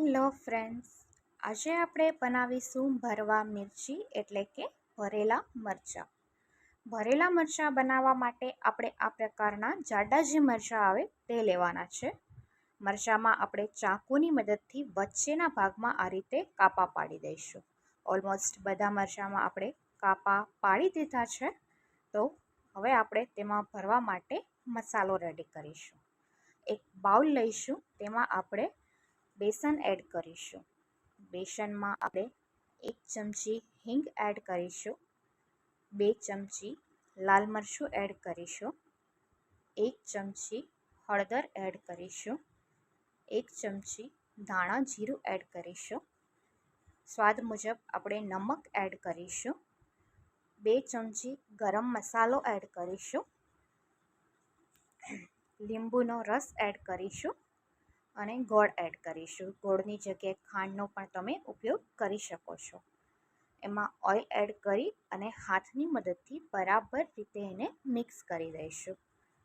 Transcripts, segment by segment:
Hello friends, આજે આપણે બનાવીશું ભરવા મિર્ચી એટલે કે ભરેલા મરચાં. ભરેલા મરચાં બનાવવા માટે આપણે આ પ્રકારના જાડા જે મરચાં આવે તે લેવાના છે. મરચાંમાં આપણે ચાકુની મદદથી વચ્ચેના ભાગમાં આ રીતે કાપા પાડી દઈશું. ઓલમોસ્ટ બધા મરચાંમાં આપણે કાપા પાડી દીધા છે. તો હવે આપણે તેમાં ભરવા માટે મસાલો રેડી કરીશું. એક બાઉલ લઈશું, તેમાં આપણે બેસન એડ કરીશું. બેસનમાં આપણે 1 ચમચી હિંગ એડ કરીશું, 2 ચમચી લાલ મરચું એડ કરીશું, 1 ચમચી હળદર એડ કરીશું, 1 ચમચી ધાણા જીરું એડ કરીશું, સ્વાદ મુજબ આપણે નમક એડ કરીશું, 2 ચમચી ગરમ મસાલો એડ કરીશું, લીંબુનો રસ એડ કરીશું અને ગોળ એડ કરીશું. ગોળની જગ્યાએ ખાંડનો પણ તમે ઉપયોગ કરી શકો છો. એમાં ઓઇલ એડ કરી અને હાથની મદદથી બરાબર રીતે એને મિક્સ કરી દઈશું.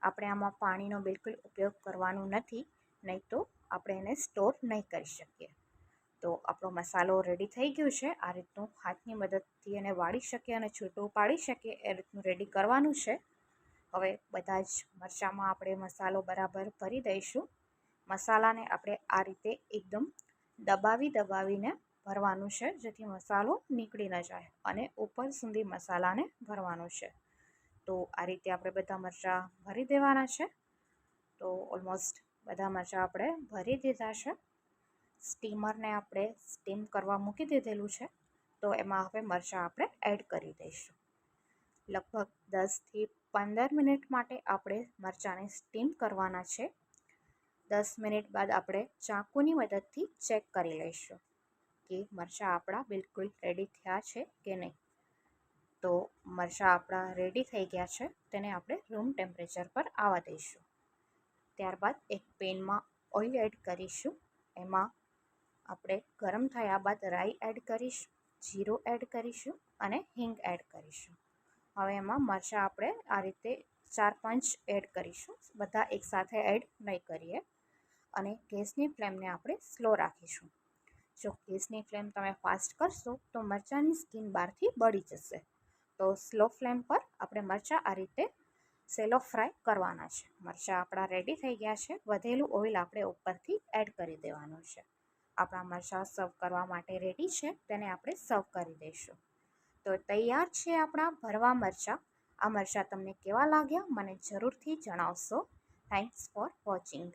આપણે આમાં પાણીનો બિલકુલ ઉપયોગ કરવાનો નથી, નહીં તો આપણે એને સ્ટોર નહીં કરી શકીએ. તો આપણો મસાલો રેડી થઈ ગયો છે. આ રીતનું હાથની મદદથી એને વાળી શકીએ અને છૂટું પાડી શકીએ એ રીતનું રેડી કરવાનું છે. હવે બધા જ મરચાંમાં આપણે મસાલો બરાબર ભરી દઈશું. મસાલાને આપણે આ રીતે એકદમ દબાવીને ભરવાનું છે, જેથી મસાલો નીકળી ન જાય અને ઉપર સુધી મસાલાને ભરવાનું છે. તો આ રીતે આપણે બધા મરચાં ભરી દેવાના છે. તો ઓલમોસ્ટ બધા મરચાં આપણે ભરી દીધા છે. સ્ટીમરને આપણે સ્ટીમ કરવા મૂકી દીધેલું છે. તો એમાં હવે મરચાં આપણે એડ કરી દઈશું. લગભગ 10થી 15 મિનિટ માટે આપણે મરચાંને સ્ટીમ કરવાના છે. 10 મિનિટ બાદ આપણે ચાકુની મદદથી ચેક કરી લઈશું કે મરચાં આપણા બિલકુલ રેડી થયા છે કે નહીં. તો મરચાં આપણા રેડી થઈ ગયા છે. તેને આપણે રૂમ ટેમ્પરેચર પર આવવા દઈશું. ત્યારબાદ એક પેનમાં ઓઇલ એડ કરીશું. એમાં આપણે ગરમ થયા બાદ રાઈ એડ કરીશું, જીરું એડ કરીશું અને હિંગ એડ કરીશું. હવે એમાં મરચાં આપણે આ રીતે 4-5 એડ કરીશું. બધા એકસાથે એડ નહીં કરીએ. અને ગેસની ફ્લેમને આપણે સ્લો રાખીશું. જો ગેસની ફ્લેમ તમે ફાસ્ટ કરશો તો મરચાંની સ્કિન બહારથી બળી જશે. તો સ્લો ફ્લેમ પર આપણે મરચાં આ રીતે સેલો ફ્રાય કરવાના છે. મરચાં આપણા રેડી થઈ ગયા છે. વધેલું ઓઇલ આપણે ઉપરથી એડ કરી દેવાનું છે. આપણા મરચાં સર્વ કરવા માટે રેડી છે. તેને આપણે સર્વ કરી દઈશું. તો તૈયાર છે આપણા ભરવા મરચાં. આ મરચાં તમને કેવા લાગ્યા મને જરૂરથી જણાવશો. Thanks for watching.